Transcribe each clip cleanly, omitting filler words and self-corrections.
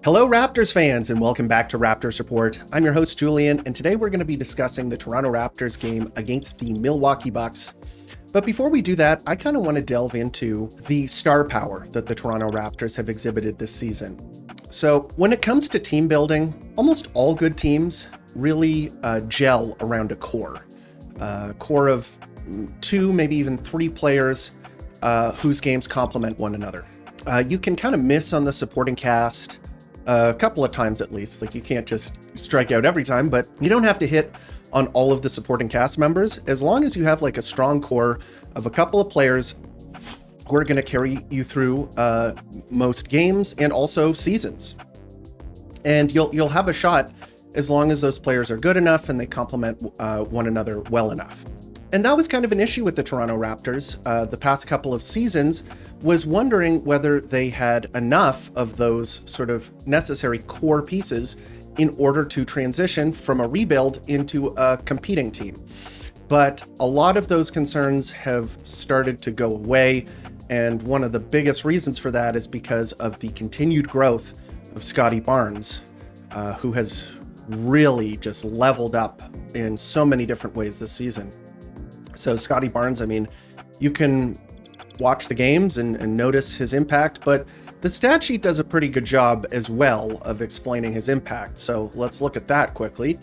Hello Raptors fans, and welcome back to Raptors Report. I'm your host Julian, and today we're going to be discussing the Toronto Raptors game against the Milwaukee Bucks. But before we do that, I kind of want to delve into the star power that the Toronto Raptors have exhibited this season. So when it comes to team building, almost all good teams really gel around a core of 2, maybe even 3 players whose games complement one another. You can kind of miss on the supporting cast a couple of times at least. Like, you can't just strike out every time, but you don't have to hit on all of the supporting cast members as long as you have like a strong core of a couple of players who are going to carry you through most games and also seasons. And you'll have a shot as long as those players are good enough and they complement one another well enough. And that was kind of an issue with the Toronto Raptors the past couple of seasons, was wondering whether they had enough of those sort of necessary core pieces in order to transition from a rebuild into a competing team. But a lot of those concerns have started to go away, and one of the biggest reasons for that is because of the continued growth of Scottie Barnes, who has really just leveled up in so many different ways this season. So Scottie Barnes, I mean, you can watch the games and notice his impact, but the stat sheet does a pretty good job as well of explaining his impact. So let's look at that quickly.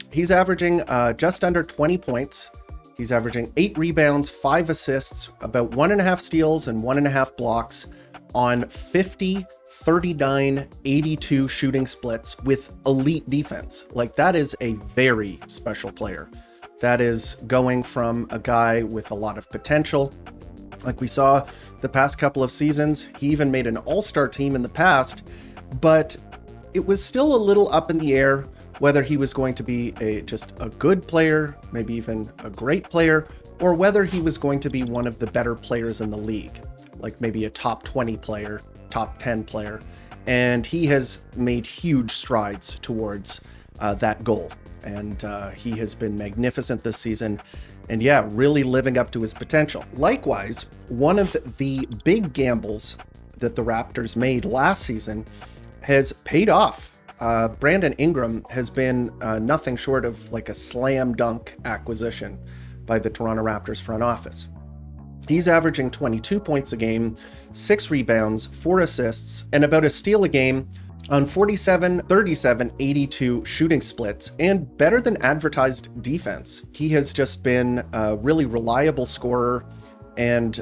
He's averaging just under 20 points. He's averaging 8 rebounds, 5 assists, about 1.5 steals and 1.5 blocks on 50, 39, 82 shooting splits with elite defense. Like, that is a very special player. That is going from a guy with a lot of potential. Like we saw the past couple of seasons, he even made an all-star team in the past, but it was still a little up in the air whether he was going to be just a good player, maybe even a great player, or whether he was going to be one of the better players in the league, like maybe a top 20 player, top 10 player. And he has made huge strides towards that goal. And he has been magnificent this season. And yeah, really living up to his potential. Likewise, one of the big gambles that the Raptors made last season has paid off. Brandon Ingram has been nothing short of like a slam dunk acquisition by the Toronto Raptors front office. He's averaging 22 points a game, 6 rebounds, 4 assists, and about a steal a game on 47, 37, 82 shooting splits, and better than advertised defense. He has just been a really reliable scorer and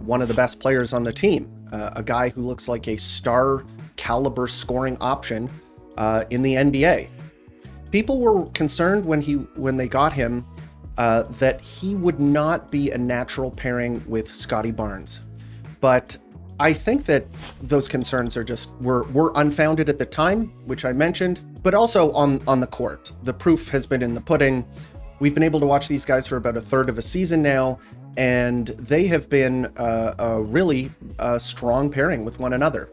one of the best players on the team. A guy who looks like a star caliber scoring option in the NBA. People were concerned when they got him that he would not be a natural pairing with Scottie Barnes. But I think that those concerns were unfounded at the time, which I mentioned, but also on the court. The proof has been in the pudding. We've been able to watch these guys for about a third of a season now, and they have been a really strong pairing with one another.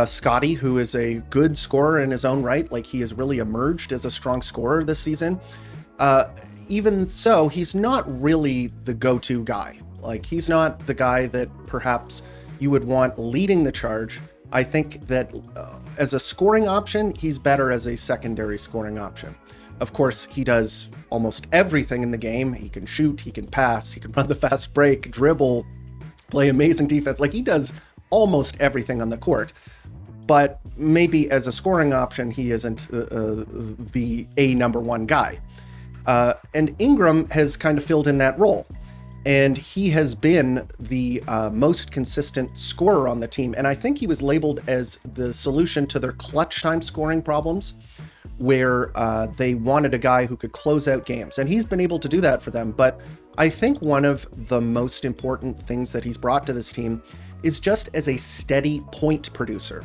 Scottie, who is a good scorer in his own right, like he has really emerged as a strong scorer this season. Even so, he's not really the go-to guy. Like, he's not the guy that perhaps you would want leading the charge. I think that as a scoring option, he's better as a secondary scoring option. Of course, he does almost everything in the game. He can shoot, he can pass, he can run the fast break, dribble, play amazing defense. Like, he does almost everything on the court. But maybe as a scoring option, he isn't the number one guy. And Ingram has kind of filled in that role. And he has been the most consistent scorer on the team. And I think he was labeled as the solution to their clutch time scoring problems, where they wanted a guy who could close out games. And he's been able to do that for them. But I think one of the most important things that he's brought to this team is just as a steady point producer.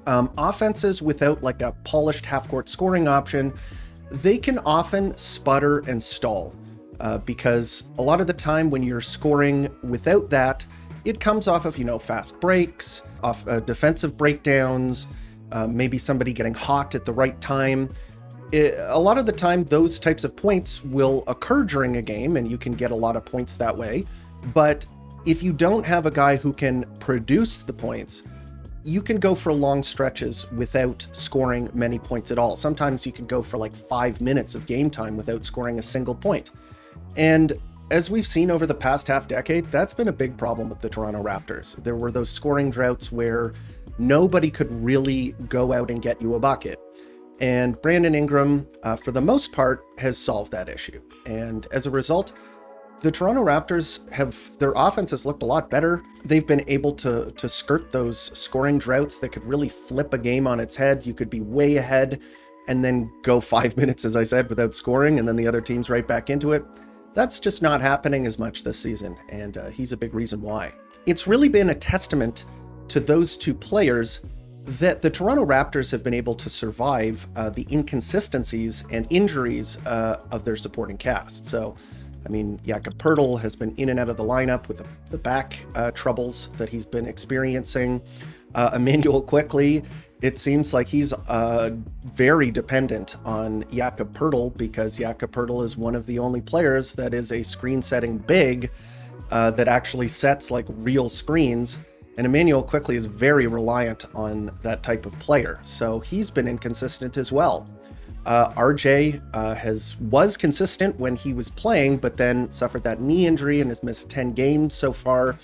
Offenses without like a polished half-court scoring option, they can often sputter and stall. Because a lot of the time when you're scoring without that, it comes off of, fast breaks, off defensive breakdowns, maybe somebody getting hot at the right time. A lot of the time, those types of points will occur during a game, and you can get a lot of points that way. But if you don't have a guy who can produce the points, you can go for long stretches without scoring many points at all. Sometimes you can go for like 5 minutes of game time without scoring a single point. And as we've seen over the past half decade, that's been a big problem with the Toronto Raptors. There were those scoring droughts where nobody could really go out and get you a bucket. And Brandon Ingram, for the most part, has solved that issue. And as a result, the Toronto Raptors their offense has looked a lot better. They've been able to skirt those scoring droughts that could really flip a game on its head. You could be way ahead and then go 5 minutes, as I said, without scoring, and then the other team's right back into it. That's just not happening as much this season, and he's a big reason why. It's really been a testament to those two players that the Toronto Raptors have been able to survive the inconsistencies and injuries of their supporting cast. So, I mean, Jakob Poeltl has been in and out of the lineup with the back troubles that he's been experiencing. Immanuel Quickley, it seems like he's very dependent on Jakob Poeltl, because Jakob Poeltl is one of the only players that is a screen-setting big that actually sets like real screens. And Immanuel Quickley is very reliant on that type of player, so he's been inconsistent as well. RJ was consistent when he was playing, but then suffered that knee injury and has missed 10 games so far.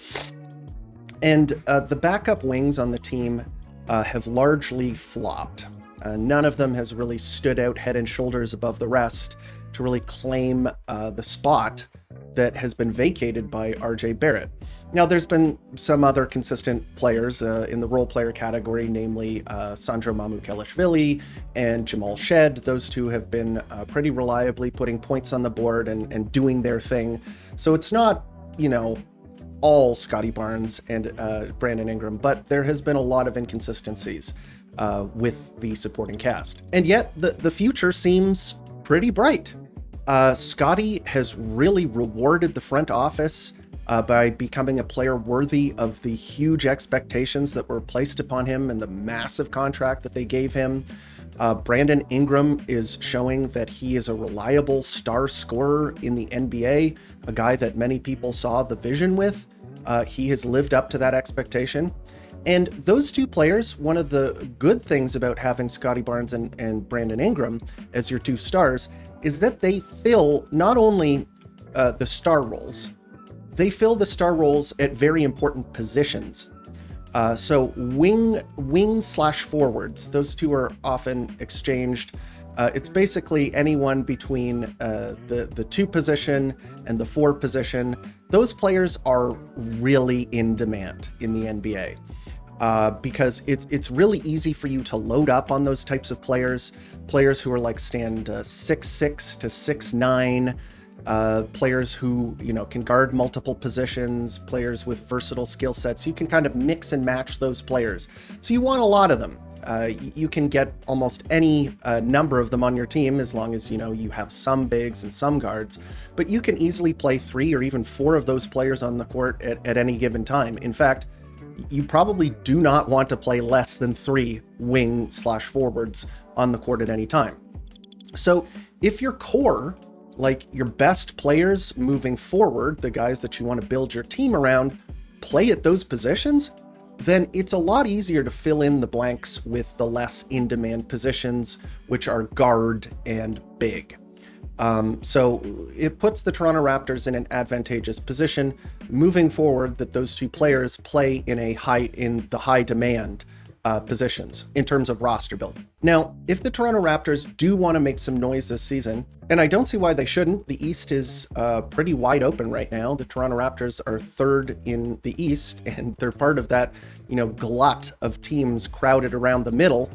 And the backup wings on the team have largely flopped. None of them has really stood out head and shoulders above the rest to really claim the spot that has been vacated by RJ Barrett. Now, there's been some other consistent players in the role player category, namely Sandro Mamukelashvili and Jamal Shed. Those two have been pretty reliably putting points on the board and doing their thing. So it's not, all Scottie Barnes and Brandon Ingram, but there has been a lot of inconsistencies with the supporting cast. And yet the future seems pretty bright. Scottie has really rewarded the front office by becoming a player worthy of the huge expectations that were placed upon him and the massive contract that they gave him. Brandon Ingram is showing that he is a reliable star scorer in the NBA, a guy that many people saw the vision with. He has lived up to that expectation. And those two players, one of the good things about having Scottie Barnes and Brandon Ingram as your two stars is that they fill not only the star roles, they fill the star roles at very important positions. So wing/forwards, those two are often exchanged. It's basically anyone between the 2 position and the 4 position. Those players are really in demand in the NBA because it's really easy for you to load up on those types of players who are like stand 6'6" to 6'9", players who can guard multiple positions, players with versatile skill sets. You can kind of mix and match those players. So you want a lot of them. You can get almost any number of them on your team as long as you have some bigs and some guards, but you can easily play 3 or even 4 of those players on the court at any given time. In fact, you probably do not want to play less than 3 wing/forwards on the court at any time. So if your core, like your best players moving forward, the guys that you want to build your team around, play at those positions, then it's a lot easier to fill in the blanks with the less in-demand positions, which are guard and big. So it puts the Toronto Raptors in an advantageous position moving forward that those two players play in the high demand positions in terms of roster building. Now, if the Toronto Raptors do want to make some noise this season, and I don't see why they shouldn't, the East is pretty wide open right now. The Toronto Raptors are 3rd in the East, and they're part of that, glut of teams crowded around the middle.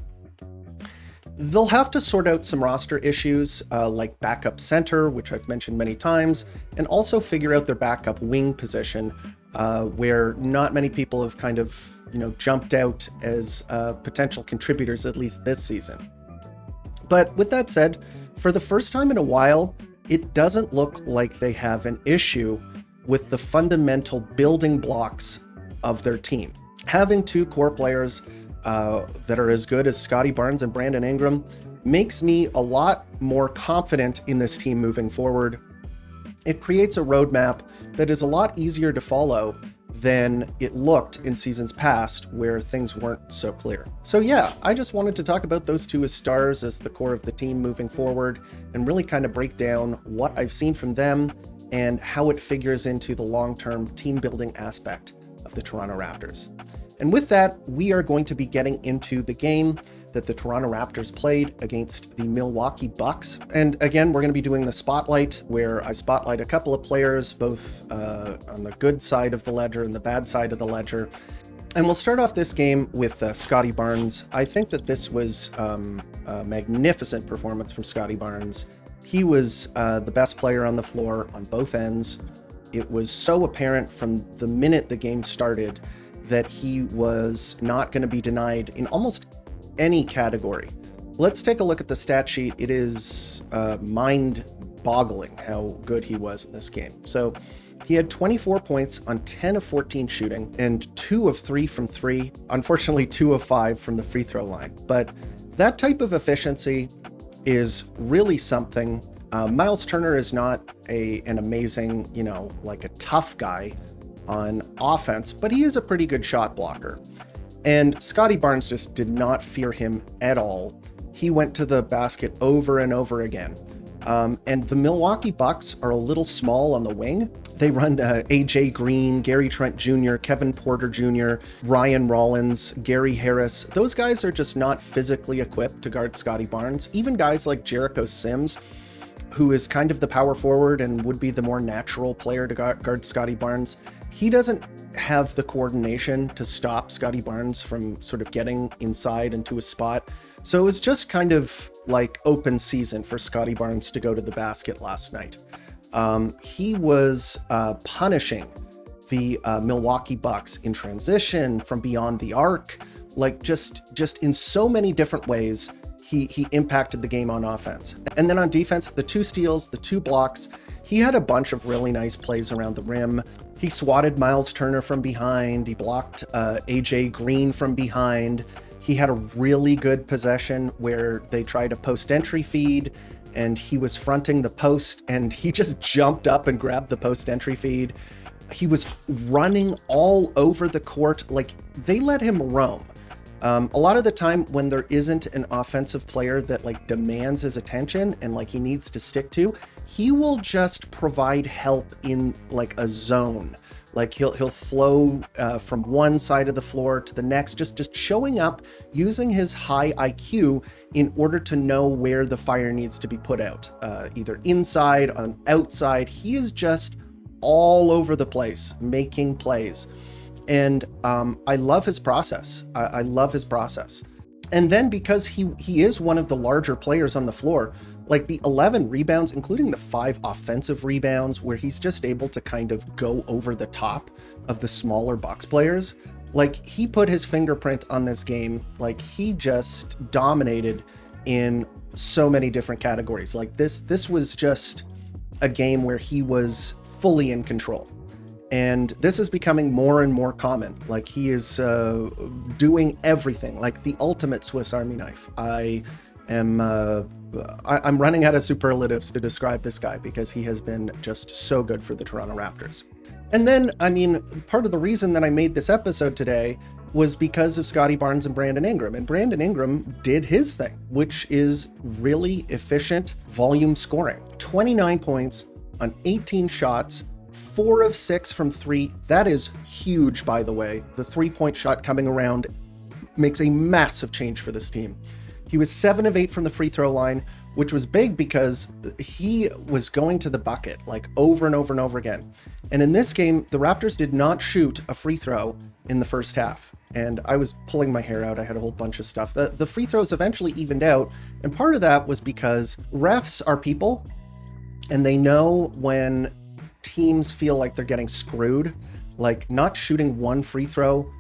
They'll have to sort out some roster issues like backup center, which I've mentioned many times, and also figure out their backup wing position, where not many people have kind of jumped out as potential contributors, at least this season. But with that said, for the first time in a while, it doesn't look like they have an issue with the fundamental building blocks of their team. Having 2 core players that are as good as Scottie Barnes and Brandon Ingram makes me a lot more confident in this team moving forward. It creates a roadmap that is a lot easier to follow than it looked in seasons past where things weren't so clear. So yeah, I just wanted to talk about those two as stars, as the core of the team moving forward, and really kind of break down what I've seen from them and how it figures into the long-term team building aspect of the Toronto Raptors. And with that, we are going to be getting into the game that the Toronto Raptors played against the Milwaukee Bucks. And again, we're going to be doing the spotlight, where I spotlight a couple of players, both on the good side of the ledger and the bad side of the ledger. And we'll start off this game with Scottie Barnes. I think that this was a magnificent performance from Scottie Barnes. He was the best player on the floor on both ends. It was so apparent from the minute the game started that he was not going to be denied in almost any category. Let's take a look at the stat sheet. It is mind-boggling how good he was in this game. So he had 24 points on 10 of 14 shooting and 2 of 3 from 3. Unfortunately, 2 of 5 from the free throw line. But that type of efficiency is really something. Miles Turner is not an amazing, like a tough guy on offense, but he is a pretty good shot blocker. And Scottie Barnes just did not fear him at all. He went to the basket over and over again. And the Milwaukee Bucks are a little small on the wing. They run AJ Green, Gary Trent Jr., Kevin Porter Jr., Ryan Rollins, Gary Harris. Those guys are just not physically equipped to guard Scottie Barnes. Even guys like Jericho Sims, who is kind of the power forward and would be the more natural player to guard Scottie Barnes, he doesn't have the coordination to stop Scottie Barnes from sort of getting inside into a spot. So it was just kind of like open season for Scottie Barnes to go to the basket last night. He was punishing the Milwaukee Bucks in transition, from beyond the arc, like just in so many different ways. He impacted the game on offense. And then on defense, the 2 steals, the 2 blocks, he had a bunch of really nice plays around the rim. He swatted Miles Turner from behind. He blocked AJ Green from behind. He had a really good possession where they tried a post-entry feed and he was fronting the post and he just jumped up and grabbed the post-entry feed. He was running all over the court. Like, they let him roam. A lot of the time when there isn't an offensive player that like demands his attention and like he needs to stick to, he will just provide help in like a zone. Like he'll flow from one side of the floor to the next, just showing up, using his high IQ in order to know where the fire needs to be put out, either inside, on outside. He is just all over the place, making plays. And I love his process. I love his process. And then because he is one of the larger players on the floor, like the 11 rebounds, including the 5 offensive rebounds, where he's just able to kind of go over the top of the smaller Bucks players, like he put his fingerprint on this game. Like he just dominated in so many different categories. Like this was just a game where he was fully in control. And this is becoming more and more common. Like he is doing everything, like the ultimate Swiss Army knife. I'm running out of superlatives to describe this guy because he has been just so good for the Toronto Raptors. And then, I mean, part of the reason that I made this episode today was because of Scottie Barnes and Brandon Ingram. And Brandon Ingram did his thing, which is really efficient volume scoring. 29 points on 18 shots, 4 of 6 from 3. That is huge, by the way. The 3-point shot coming around makes a massive change for this team. He was 7 of 8 from the free throw line, which was big because he was going to the bucket like over and over and over again. And in this game, the Raptors did not shoot a free throw in the first half. And I was pulling my hair out. I had a whole bunch of stuff. The free throws eventually evened out. And part of that was because refs are people and they know when teams feel like they're getting screwed. Like not shooting one free throw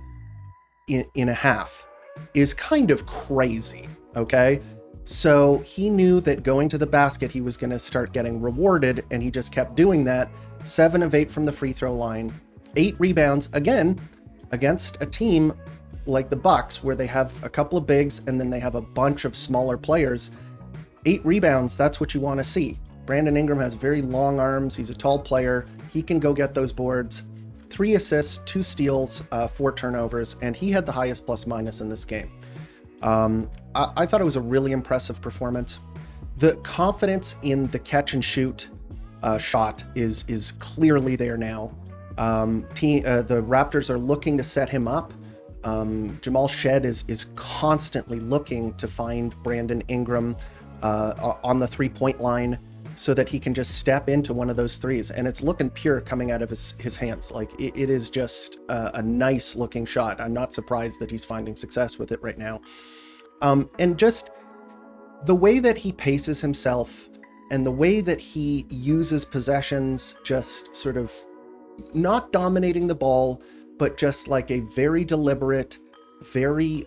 in a half is kind of crazy. Okay. So he knew that going to the basket, he was going to start getting rewarded, and he just kept doing that. 7 of 8 from the free throw line, 8 rebounds, again, against a team like the Bucks, where they have a couple of bigs and then they have a bunch of smaller players. 8 rebounds, that's what you want to see. Brandon Ingram has very long arms. He's a tall player. He can go get those boards. 3 assists, 2 steals, 4 turnovers, and he had the highest plus minus in this game. I thought it was a really impressive performance. The confidence in the catch and shoot shot is clearly there now. The Raptors are looking to set him up. Jamal Shed is constantly looking to find Brandon Ingram on the 3-point line so that he can just step into one of those threes, and it's looking pure coming out of his hands. Like it is just a nice looking shot. I'm not surprised that he's finding success with it right now. And just the way that he paces himself and the way that he uses possessions, just sort of not dominating the ball, but just like a very deliberate, very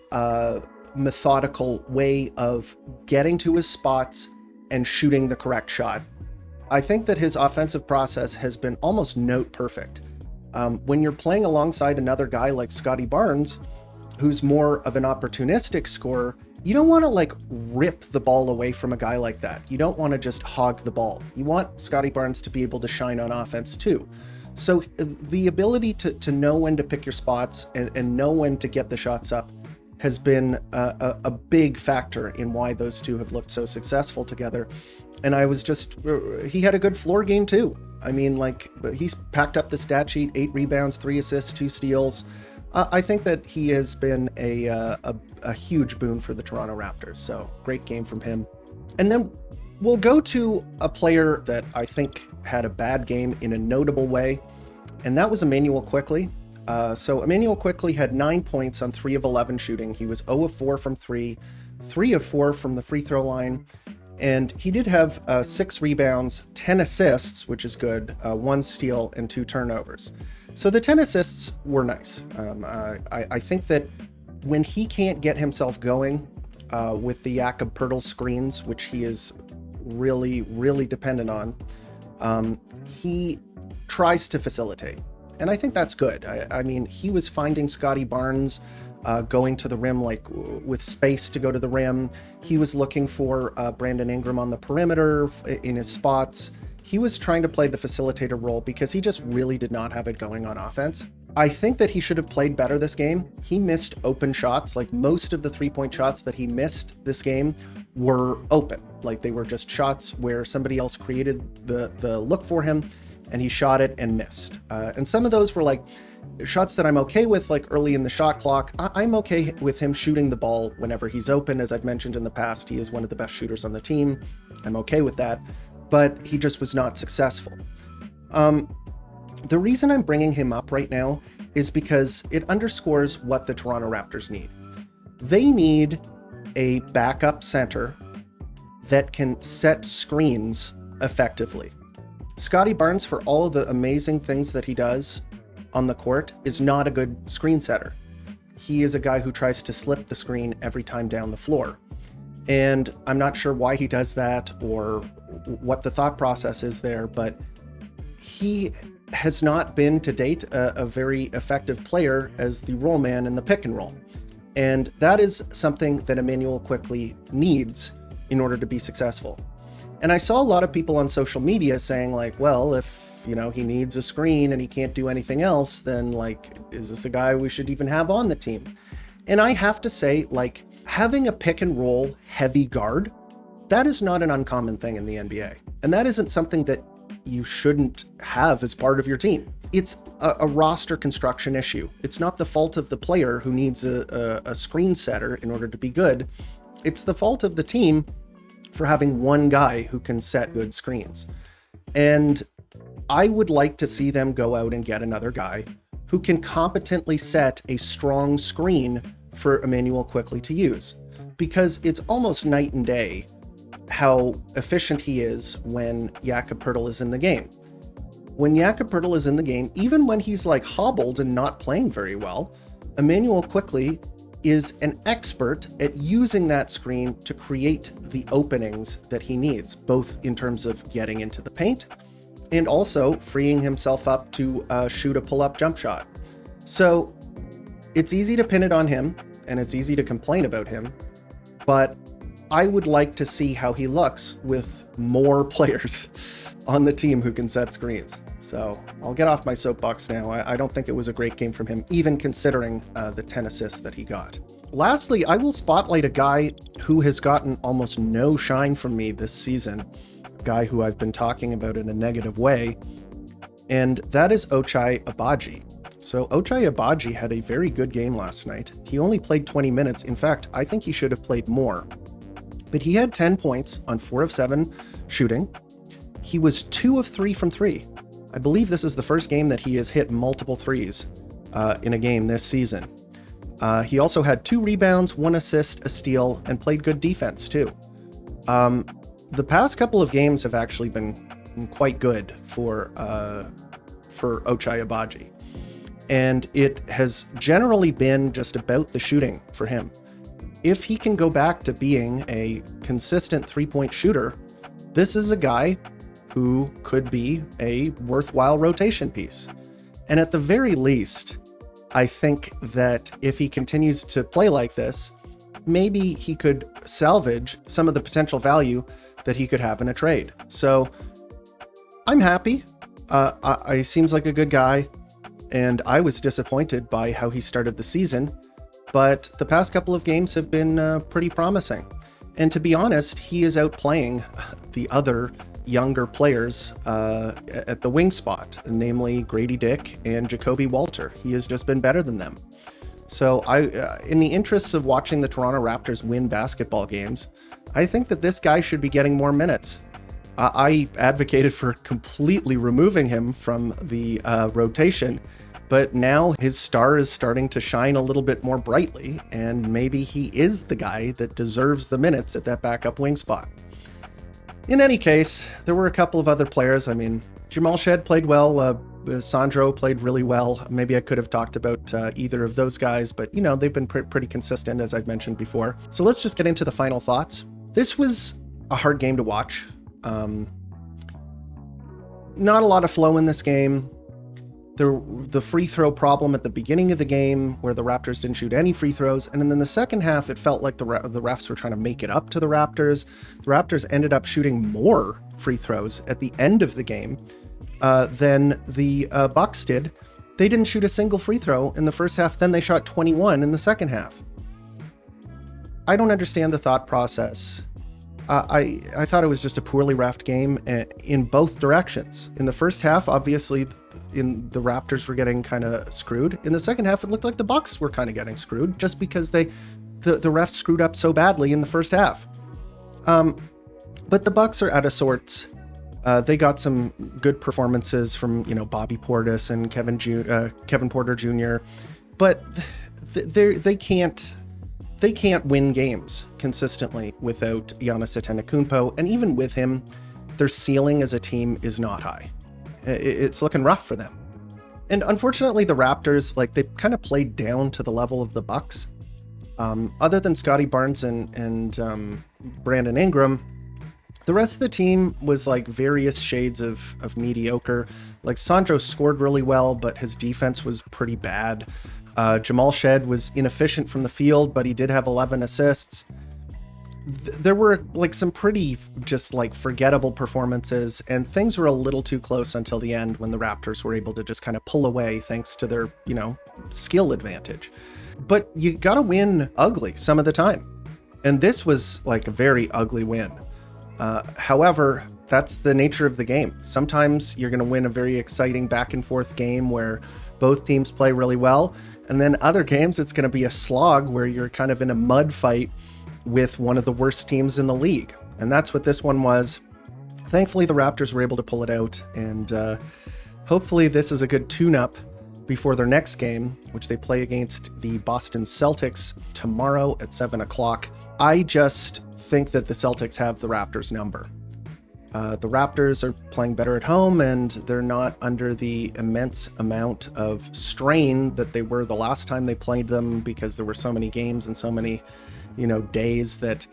methodical way of getting to his spots and shooting the correct shot. I think that his offensive process has been almost note perfect. When you're playing alongside another guy like Scottie Barnes, who's more of an opportunistic scorer, you don't want to like rip the ball away from a guy like that. You don't want to just hog the ball. You want Scottie Barnes to be able to shine on offense too. So the ability to know when to pick your spots and know when to get the shots up has been a big factor in why those two have looked so successful together. And he had a good floor game too. I mean, like, he's packed up the stat sheet, 8 rebounds, 3 assists, 2 steals. I think that he has been a huge boon for the Toronto Raptors. So great game from him. And then we'll go to a player that I think had a bad game in a notable way, and that was Immanuel Quickley. So Immanuel Quickley had 9 points on 3 of 11 shooting. He was 0 of 4 from 3, 3 of 4 from the free throw line, and he did have 6 rebounds, 10 assists, which is good, 1 steal, and 2 turnovers. So the 10 assists were nice. I think that when he can't get himself going with the Jakob Poeltl screens, which he is really, really dependent on, he tries to facilitate. And I think that's good. I mean, he was finding Scottie Barnes going to the rim, like with space to go to the rim. He was looking for Brandon Ingram on the perimeter in his spots. He was trying to play the facilitator role because he just really did not have it going on offense. I think that he should have played better this game. He missed open shots. Like, most of the 3-point shots that he missed this game were open. Like, they were just shots where somebody else created the look for him and he shot it and missed. And some of those were like shots that I'm okay with, like early in the shot clock. I'm okay with him shooting the ball whenever he's open. As I've mentioned in the past, he is one of the best shooters on the team. I'm okay with that, but he just was not successful. The reason I'm bringing him up right now is because it underscores what the Toronto Raptors need. They need a backup center that can set screens effectively. Scottie Barnes, for all of the amazing things that he does on the court, is not a good screen setter. He is a guy who tries to slip the screen every time down the floor. And I'm not sure why he does that or what the thought process is there, but he has not been to date a very effective player as the roll man in the pick and roll. And that is something that Immanuel Quickley needs in order to be successful. And I saw a lot of people on social media saying, like, well, if, he needs a screen and he can't do anything else, then, like, is this a guy we should even have on the team? And I have to say, like, having a pick and roll heavy guard, that is not an uncommon thing in the NBA. And that isn't something that you shouldn't have as part of your team. It's a roster construction issue. It's not the fault of the player who needs a screen setter in order to be good. It's the fault of the team for having one guy who can set good screens. And I would like to see them go out and get another guy who can competently set a strong screen for Immanuel Quickley to use, because it's almost night and day how efficient he is when Jakob Poeltl is in the game. When Jakob Poeltl is in the game, even when he's like hobbled and not playing very well, Immanuel Quickley is an expert at using that screen to create the openings that he needs, both in terms of getting into the paint and also freeing himself up to shoot a pull-up jump shot. So it's easy to pin it on him and it's easy to complain about him, but I would like to see how he looks with more players on the team who can set screens. So I'll get off my soapbox now. I don't think it was a great game from him, even considering the 10 assists that he got. Lastly, I will spotlight a guy who has gotten almost no shine from me this season, a guy who I've been talking about in a negative way, and that is Ochai Agbaji. So Ochai Agbaji had a very good game last night. He only played 20 minutes. In fact, I think he should have played more. But he had 10 points on 4 of 7 shooting. He was 2 of 3 from 3. I believe this is the first game that he has hit multiple threes in a game this season. He also had 2 rebounds, 1 assist, a steal, and played good defense too. The past couple of games have actually been quite good for Ochai Agbaji. And it has generally been just about the shooting for him. If he can go back to being a consistent three-point shooter, this is a guy who could be a worthwhile rotation piece. And at the very least, I think that if he continues to play like this, maybe he could salvage some of the potential value that he could have in a trade. So I'm happy. He seems like a good guy. And I was disappointed by how he started the season, but the past couple of games have been pretty promising. And to be honest, he is outplaying the other younger players at the wing spot, namely Grady Dick and Jacoby Walter. He has just been better than them. So in the interests of watching the Toronto Raptors win basketball games, I think that this guy should be getting more minutes. I advocated for completely removing him from the rotation, but now his star is starting to shine a little bit more brightly, and maybe he is the guy that deserves the minutes at that backup wing spot. In any case, there were a couple of other players. I mean, Jamal Shead played well. Sandro played really well. Maybe I could have talked about either of those guys, but you know, they've been pretty consistent, as I've mentioned before. So let's just get into the final thoughts. This was a hard game to watch. Not a lot of flow in this game. The free throw problem at the beginning of the game where the Raptors didn't shoot any free throws. And then in the second half, it felt like the refs were trying to make it up to the Raptors. The Raptors ended up shooting more free throws at the end of the game than the Bucks did. They didn't shoot a single free throw in the first half. Then they shot 21 in the second half. I don't understand the thought process. I thought it was just a poorly reffed game in both directions. In the first half, obviously, the Raptors were getting kind of screwed. In the second half, it looked like the Bucks were kind of getting screwed just because the refs screwed up so badly in the first half. But the Bucks are out of sorts. They got some good performances from Bobby Portis and Kevin Porter Jr., but they can't win games consistently without Giannis Antetokounmpo, and even with him, their ceiling as a team is not high. It's looking rough for them. And unfortunately, the Raptors, they kind of played down to the level of the Bucks. Other than Scottie Barnes and Brandon Ingram, the rest of the team was various shades of mediocre. Sandro scored really well, but his defense was pretty bad. Jamal Shead was inefficient from the field, but he did have 11 assists. There were some pretty just forgettable performances, and things were a little too close until the end when the Raptors were able to just kind of pull away thanks to their, skill advantage. But you gotta win ugly some of the time. And this was a very ugly win. However, that's the nature of the game. Sometimes you're gonna win a very exciting back and forth game where both teams play really well. And then other games, it's going to be a slog where you're kind of in a mud fight with one of the worst teams in the league. And that's what this one was. Thankfully, the Raptors were able to pull it out. And hopefully this is a good tune-up before their next game, which they play against the Boston Celtics tomorrow at 7 o'clock. I just think that the Celtics have the Raptors' number. The Raptors are playing better at home, and they're not under the immense amount of strain that they were the last time they played them, because there were so many games and so many, days that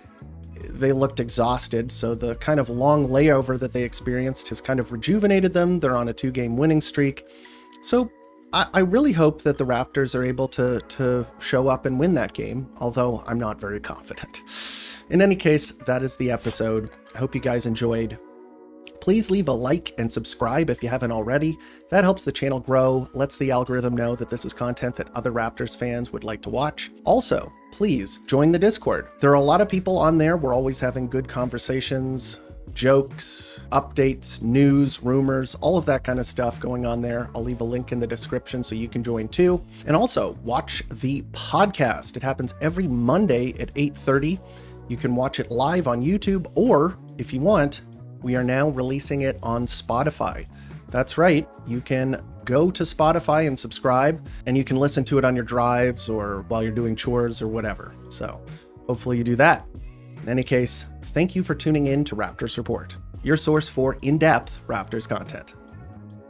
they looked exhausted. So the kind of long layover that they experienced has kind of rejuvenated them. They're on a 2-game winning streak. So I really hope that the Raptors are able to show up and win that game, although I'm not very confident. In any case, that is the episode. I hope you guys enjoyed. Please leave a like and subscribe if you haven't already. That helps the channel grow, lets the algorithm know that this is content that other Raptors fans would like to watch. Also, please join the Discord. There are a lot of people on there. We're always having good conversations, jokes, updates, news, rumors, all of that kind of stuff going on there. I'll leave a link in the description so you can join too. And also watch the podcast. It happens every Monday at 8:30. You can watch it live on YouTube, or if you want, we are now releasing it on Spotify. That's right. You can go to Spotify and subscribe, and you can listen to it on your drives or while you're doing chores or whatever. So hopefully you do that. In any case, thank you for tuning in to Raptors Report, your source for in-depth Raptors content.